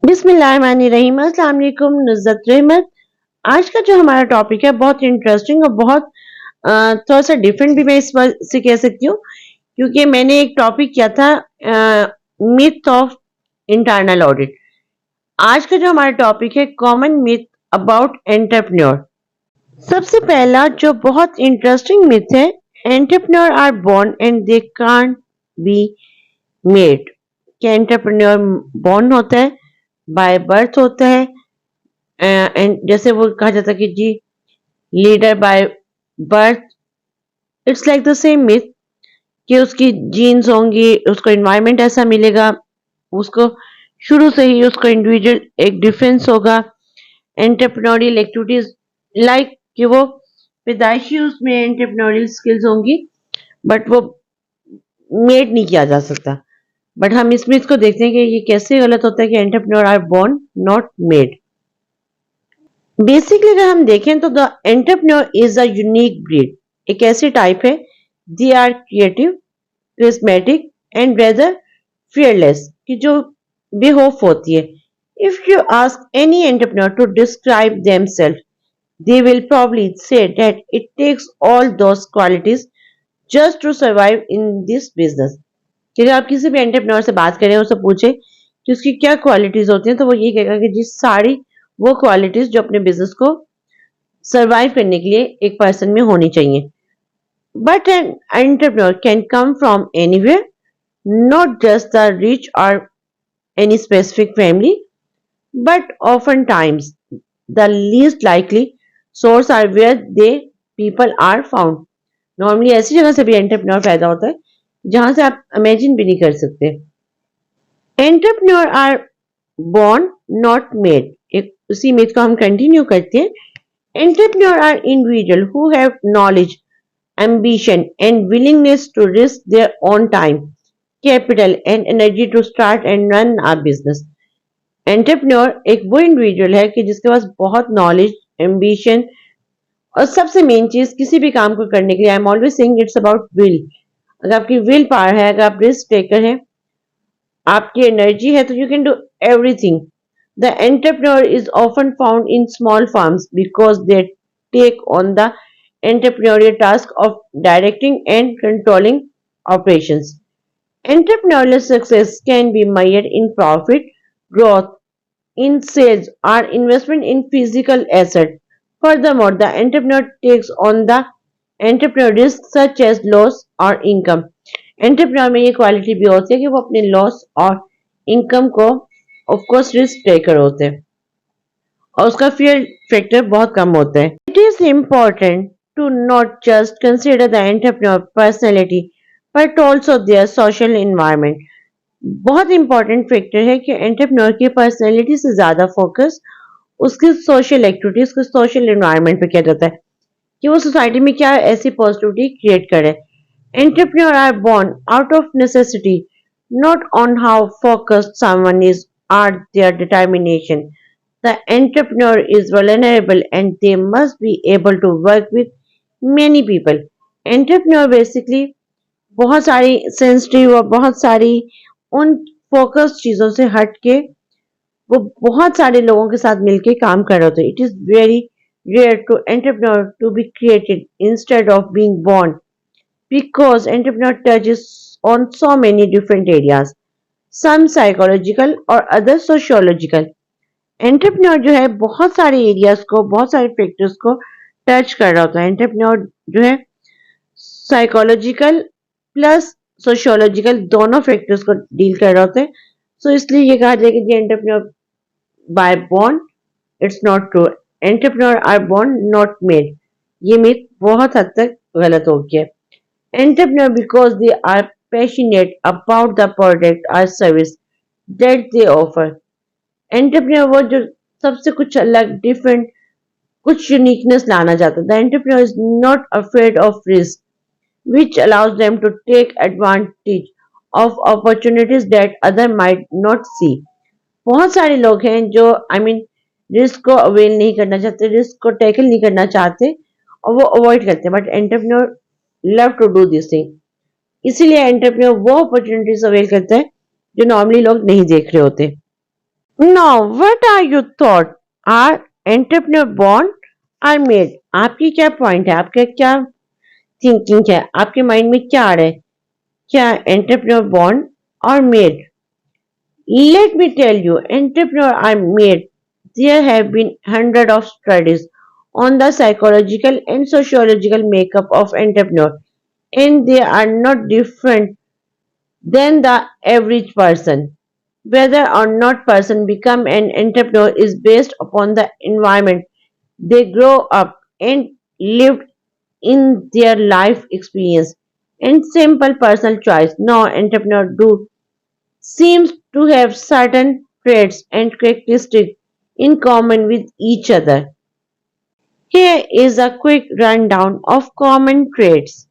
बिस्मिल्लाहिर्रहमानिर्रहीम। अस्सलाम वालेकुम। नुज़रत रहमत। आज का जो हमारा टॉपिक है बहुत इंटरेस्टिंग और बहुत थोड़ा सा डिफरेंट भी मैं इस बात से कह सकती हूँ, क्योंकि मैंने एक टॉपिक किया था मिथ ऑफ इंटरनल ऑडिट। आज का जो हमारा टॉपिक है कॉमन मिथ अबाउट एंटरप्रेन्योर। सबसे पहला जो बहुत इंटरेस्टिंग मिथ है, entrepreneur are born and they can't be made. क्या एंटरप्रेन्योर बोर्न होता है, बाय बर्थ होता है, एंड जैसे वो कहा जाता है कि जी leader by birth, it's like the same myth कि उसकी जीन्स होंगी, उसको एनवायरनमेंट ऐसा मिलेगा, उसको शुरू से ही उसको इंडिविजुअल एक डिफरेंस होगा। एंटरप्रेन्योरियल एक्टिविटीज लाइक कि वो पैदाइशी उसमें एंटरप्रेन्योरियल स्किल्स होंगी, बट वो मेड नहीं किया जा सकता। बट हम इस मिथ को देखते हैं कि ये कैसे गलत होता है कि entrepreneur are born not made. Basically अगर हम देखें तो the entrepreneur is a unique breed. एक ऐसी टाइप है, they are creative, charismatic and rather fearless, कि जो बेखौफ होती है। If you ask any entrepreneur to describe themselves, they will probably say that it takes all those qualities just to survive in this business। कि अगर आप किसी भी एंटरप्रेन्योर से बात करें, उससे पूछे कि उसकी क्या क्वालिटीज होती हैं, तो वो ये कहेगा कि जी सारी वो क्वालिटीज जो अपने बिजनेस को सरवाइव करने के लिए एक पर्सन में होनी चाहिए। But an entrepreneur can come from anywhere, not just the rich और any specific family, but oftentimes the least likely source are where they people are found। Normally ऐसी जगह से भी एंटरप्रेन्योर पैदा होता है जहां से आप इमेजिन भी नहीं कर सकते। Entrepreneur are born not made, एक उसी मिथ को हम कंटिन्यू करते हैं। Entrepreneur are individual who have knowledge, ambition and willingness to risk their own time, capital and energy to start and run a business। Entrepreneur एक वो individual है कि जिसके पास बहुत नॉलेज, एम्बिशन और सबसे मेन चीज किसी भी काम को करने के लिए, I am always saying it's about will. अगर आपकी विल पावर है, अगर आप रिस्क टेकर हैं, आपकी एनर्जी है, तो you can do everything. The entrepreneur is often found in small farms because they take on the entrepreneurial task of directing and controlling operations। Entrepreneurial success can be measured in profit, growth in sales, or investment in physical asset। Furthermore, the entrepreneur takes on the entrepreneur risk such as loss or income। Entrepreneur में ये quality भी होती है कि वो अपने loss और income को ऑफ कोर्स रिस्क टेकर होते हैं और उसका फियर फैक्टर बहुत कम होता है। It is important to not just consider the entrepreneur personality but also their social environment. बहुत इंपॉर्टेंट फैक्टर है कि एंटरप्रेन्योर की पर्सनैलिटी से ज्यादा फोकस उसकी सोशल एक्टिविटी, उसके सोशल एनवायरनमेंट पे किया जाता है कि वो सोसाइटी में क्या ऐसी पॉजिटिविटी क्रिएट करे। Entrepreneur are born out of necessity, not on how focused someone is or their determination. The entrepreneur is vulnerable and they must be able to work with many people. Entrepreneur basically बहुत सारी sensitive और बहुत सारी उन focus चीजों से हट के वो बहुत सारे लोगों के साथ मिलके काम कर रहे होते हैं। It is very rare to entrepreneur to be created instead of being born, because entrepreneur touches on so many different areas, some psychological और अदर सोशियोलॉजिकल। एंटरप्रेन्योर जो है बहुत सारे एरियाज को, बहुत सारे फैक्टर्स को टच कर रहा होता है। एंटरप्रेन्योर जो है साइकोलॉजिकल प्लस सोशियोलॉजिकल दोनों फैक्टर्स को डील कर रहे होते हैं। सो इसलिए ये कहा जाए कि entrepreneur by born, it's not true. Entrepreneur are born not made, ये मिथ बहुत हद तक गलत हो गया। Entrepreneur because they are passionate about the product और service that they offer. Entrepreneur वो जो सबसे कुछ अलग, डिफरेंट, कुछ यूनिकनेस लाना चाहता है। The entrepreneur is not afraid of risk which allows them to take advantage of opportunities that other might not see। बहुत सारे लोग हैं जो रिस्क को अवेल नहीं करना चाहते, रिस्क को टैकल नहीं करना चाहते और वो अवॉइड करते हैं, but entrepreneur love to do this thing. इसीलिए एंटरप्रेन्योर वो अपॉर्चुनिटीज अवेल करता है जो नॉर्मली लोग नहीं देख रहे होते। Now, what are your thoughts? Are entrepreneur born or made? आपकी क्या पॉइंट है? आपका क्या थिंकिंग है? आपके माइंड में क्या आ रहा है? क्या entrepreneur born or made? Let me tell you, entrepreneur are made. There have been hundreds of studies on the psychological and sociological makeup of entrepreneur, and they are not different than the average person. Whether or not person become an entrepreneur is based upon the environment they grow up and lived in their life experience and simple personal choice. No entrepreneur do seems to have certain traits and characteristics in common with each other. Here is a quick rundown of common traits.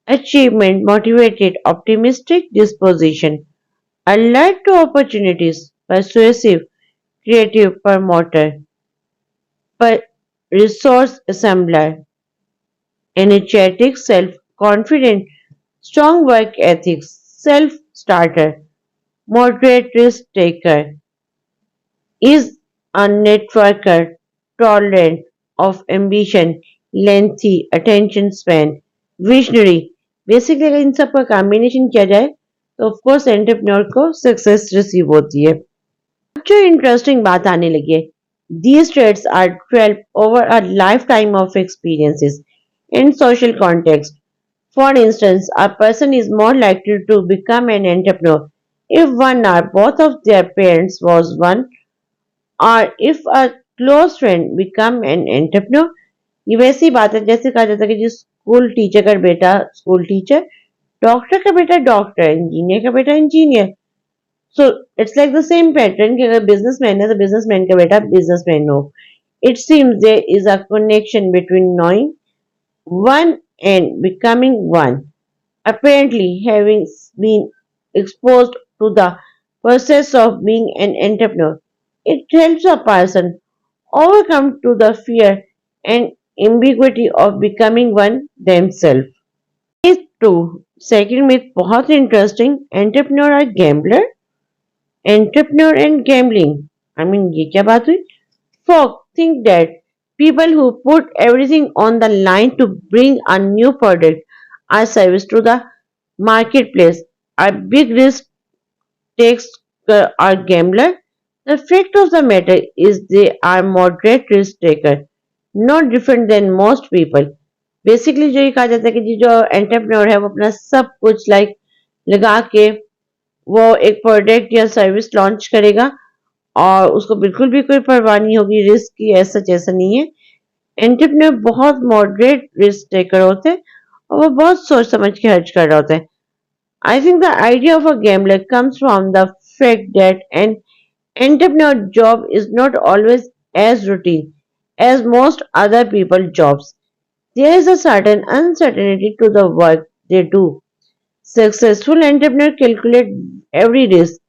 Achievement motivated optimistic disposition, alert to opportunities, persuasive, creative promoter, resource assembler, energetic, self-confident, strong work ethics, self-starter, moderate risk taker, is a networker, tolerant of ambition, lengthy attention span, visionary. Basically अगर इन सब का combination किया जाए तो of course entrepreneur को success receive होती है। जो इंटरेस्टिंग बात आने लगी है, these traits are developed over a lifetime of experiences in social context. For instance, a person is more likely to become an entrepreneur if one or both of their parents was one, or if a close friend become an entrepreneur. ये वैसी बात है जैसे कहा जाता है कि जिस स्कूल टीचर का बेटा स्कूल टीचर, डॉक्टर का बेटा डॉक्टर, इंजीनियर का बेटा engineer. So it's like the same pattern कि अगर बिजनेसमैन है तो बिजनेसमैन का बेटा बिजनेसमैन हो। It seems there is a connection between knowing one and becoming one. Apparently, having been exposed to the process of being an entrepreneur, it helps a person overcome to the fear and ambiguity of becoming one themselves. Myth 2. Second myth बहुत interesting, entrepreneur are gambler, entrepreneur and gambling. I mean ये क्या बात हुई? Folk think that people who put everything on the line to bring a new product or service to the marketplace are big risk takes are gambler. The fact of the matter is they are moderate risk taker, no different than most people. Basically जो ये कहा जाता है कि जो entrepreneur है वो अपना सब कुछ लाइक लगा के वो एक प्रोडक्ट या सर्विस लॉन्च करेगा और उसको बिल्कुल भी कोई परवाह नहीं होगी रिस्क की, ऐसा जैसा नहीं है। एंटरप्रेन्योर बहुत मॉडरेट रिस्क टेकर होते हैं और वो बहुत सोच समझ के खर्च कर रहे होते हैं। I think the idea of a gambler comes from the fact that an entrepreneur job is not always as routine as most other people jobs. There is a certain uncertainty to the work they do. Successful entrepreneurs calculate every risk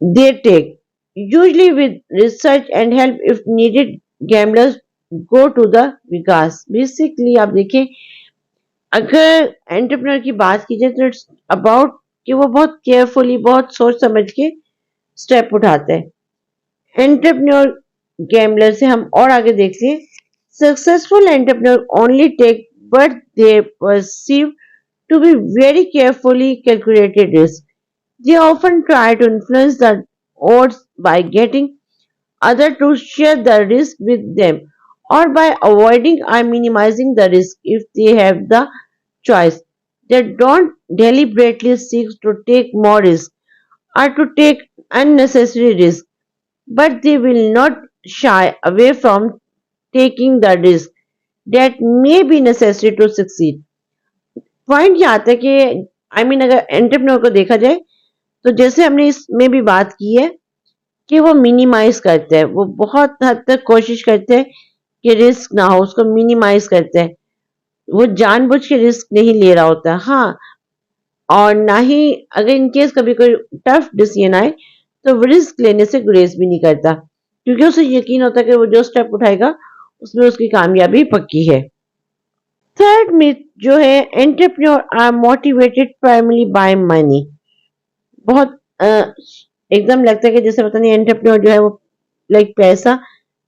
they take, usually with research and help if needed. Gamblers go to the Vikas. Basically आप देखें अगर entrepreneur की बात की जाए तो it's about कि वो बहुत केयरफुली बहुत सोच समझ के स्टेप उठाते हैं। एंटरप्रेन्योर गैम्बलर से हम और आगे देख लें, successful entrepreneur only take but they perceive to be very carefully calculated risk. They often try to influence the odds by getting others to share the risk with them or by avoiding or minimizing the risk if they have the choice. They don't deliberately seek to take more risk or to take unnecessary risk, but they will not shy away from taking the risk that may be necessary to succeed. Point ये आता है कि अगर entrepreneur को देखा जाए तो जैसे हमने इसमें भी बात की है कि वो मिनिमाइज करते हैं, वो बहुत हद तक कोशिश करते हैं कि रिस्क ना हो, उसको मिनिमाइज करते हैं। वो जानबूझ के रिस्क नहीं ले रहा होता, हाँ, और ना ही अगर इनकेस कभी कोई टफ डिसीजन आए तो वो रिस्क लेने से गुरेज भी नहीं करता क्योंकि उसे यकीन होता है कि वो जो स्टेप उठाएगा उसमें उसकी कामयाबी पक्की है। थर्ड मिथ जो है, entrepreneur are motivated primary by money. बहुत एकदम लगता है कि जैसे पता नहीं एंटरप्रेन्योर जो है वो लाइक पैसा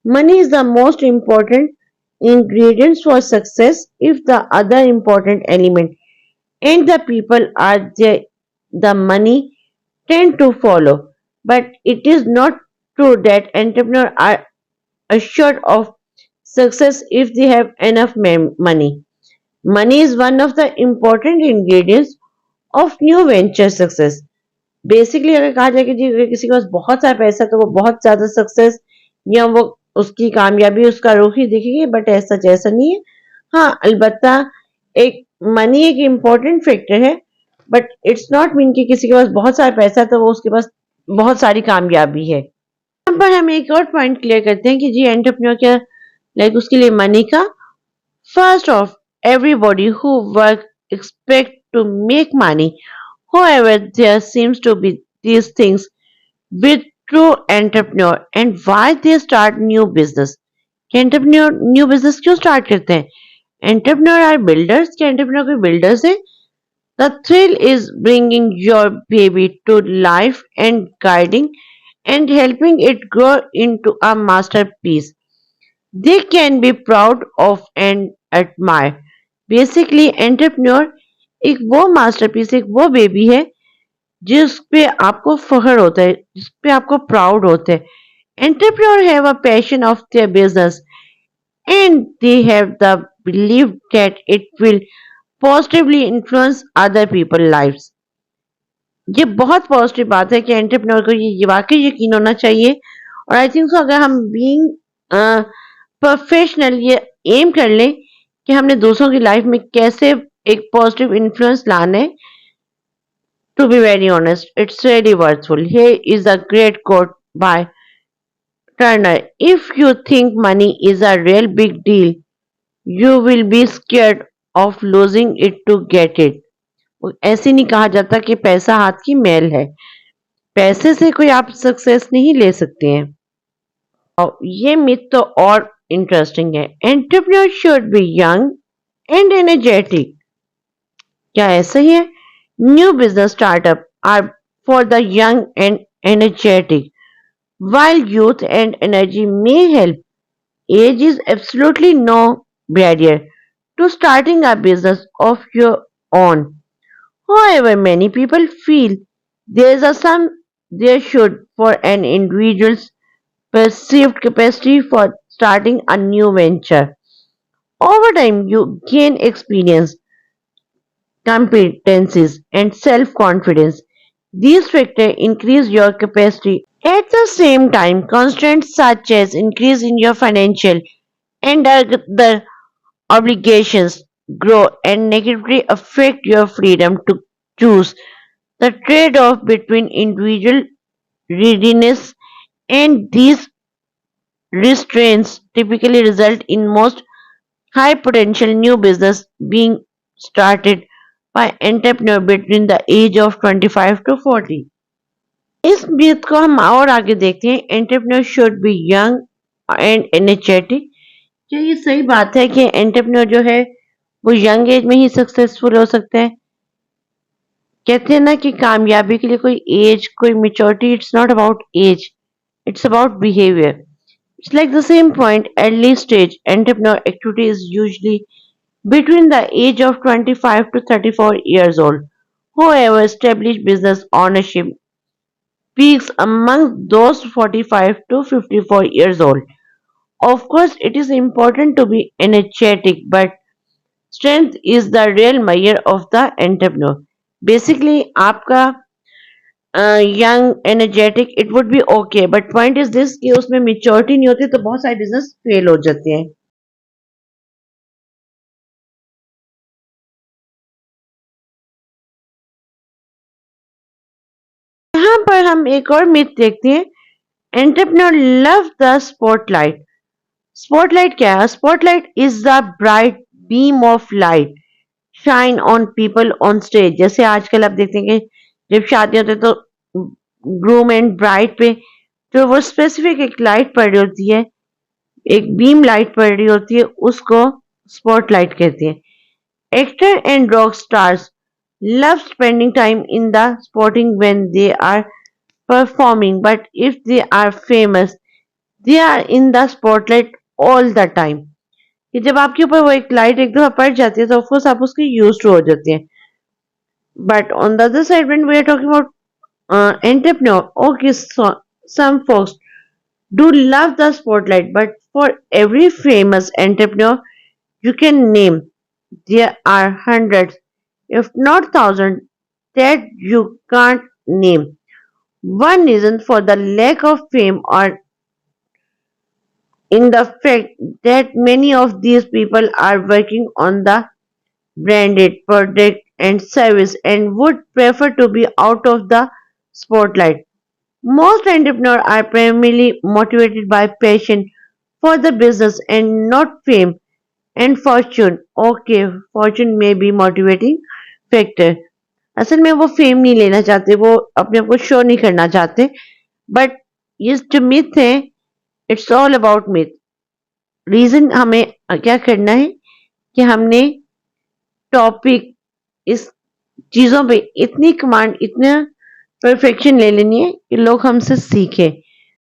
money is the most important ingredient for success if the other important element and the people are the money tend to follow. But it is not true that entrepreneurs are assured of success if they have enough money. Money is one of the important ingredients of new venture success. Basically अगर कहा जाए कि जी अगर किसी के पास बहुत सारा पैसा तो वो बहुत ज्यादा सक्सेस या वो उसकी कामयाबी उसका रुख ही दिखेगी, बट ऐसा जैसा नहीं है। हाँ, अलबत्ता एक मनी एक इम्पोर्टेंट फैक्टर है, बट इट्स नॉट मीन कि किसी के पास बहुत सारा पैसा है तो वो उसके पास बहुत सारी कामयाबी है। यहाँ पर हम एक और पॉइंट क्लियर करते हैं कि जी एंटरप्रेन्योर क्या लाइक उसके लिए मनी का first of everybody who work expect to make money. However, there seems to be these things with true entrepreneur and why they start new business. कि एंटरप्रेन्योर न्यू बिजनेस क्यों start करते हैं? Entrepreneur are builders, कि entrepreneur कोई builders है? The thrill is bringing your baby to life and guiding and helping it grow into a masterpiece they can be proud of and admire. Basically, entrepreneur एक वो masterpiece, एक वो baby है जिस पे आपको फख्र होता है, जिस पे आपको प्राउड होता है. Entrepreneurs have a passion of their business and they have the belief that it will positively influence other people's lives. ये बहुत पॉजिटिव बात है कि एंटरप्रेन्योर को ये वाकई यकीन होना चाहिए. और आई थिंक सो अगर हम बीइंग प्रोफेशनल ये एम कर लें कि हमने दूसरों की लाइफ में कैसे एक पॉजिटिव इन्फ्लुएंस लाना है, to be very honest, it's really worthful. Here is a great quote by Turner. If you think money is a real big deal, you will be scared of losing it to get it. ऐसे नहीं कहा जाता कि पैसा हाथ की मैल है. पैसे से कोई आप सक्सेस नहीं ले सकते हैं. और ये मिथ तो और इंटरेस्टिंग है. Entrepreneur should be young and energetic. क्या ऐसा ही है? New business startup are for the young and energetic. While youth and energy may help, age is absolutely no barrier to starting a business of your own. However, many people feel there is a some there should for an individual's perceived capacity for starting a new venture. Over time, you gain experience, competencies, and self-confidence. These factors increase your capacity. At the same time, constraints such as increase in your financial and other obligations grow and negatively affect your freedom to choose. The trade-off between individual readiness and these restraints typically result in most high potential new business being started by entrepreneur between the age of 25 to 40. इस myth को हम और आगे देखते हैं. Entrepreneur should be young and energetic. क्या ये सही बात है कि एंटरप्रेन्योर जो है वो यंग एज में ही सक्सेसफुल हो सकता है? कहते हैं ना कि कामयाबी के लिए कोई एज, कोई maturity, it's not about age, it's about behaviour. It's like the same point. Early stage entrepreneur activity is usually between the age of 25 to 34 years old. However, established business ownership peaks among those 45 to 54 years old. Of course, it is important to be energetic, but strength is the real measure of the entrepreneur. Basically, आपका young energetic it would be okay, but point is this कि उसमें maturity नहीं होती तो बहुत सारे business fail हो जाते हैं. यहाँ पर हम एक और मिथ देखते हैं. Entrepreneur love the spotlight. Spotlight क्या है? Spotlight is the bright beam of light shine on people on stage. जैसे आजकल आप देखते हैं कि जब शादी होती है तो ग्रूम एंड ब्राइड पे जो वो स्पेसिफिक एक लाइट पड़ रही होती है, एक बीम लाइट पड़ रही होती है, उसको स्पॉटलाइट कहते हैं. Actor and rock stars love spending time in the spotting when they are performing, but if they are famous, they are in the spotlight all the time. कि जब आपके ऊपर वो एक लाइट एक दफा पड़ जाती है तो ऑफकोर्स आप उसके यूज टू हो जाते हैं. But on the other side when we are talking about entrepreneur, okay, so some folks do love the spotlight, but for every famous entrepreneur you can name, there are hundreds, if not thousands, that you can't name. One reason for the lack of fame or in the fact that many of these people are working on the branded product and service and would prefer to be out of the spotlight. Most entrepreneurs are primarily motivated by passion for the business and not fame and fortune. Okay, fortune may be motivating factor. असल में वो fame नहीं लेना चाहते, वो अपने आप को शो नहीं करना चाहते. बट ये जो मिथ है, it's all about myth. Reason हमें क्या करना है कि हमने टॉपिक इस चीजों पे इतनी कमांड, इतना परफेक्शन ले लेनी है कि लोग हमसे सीखें.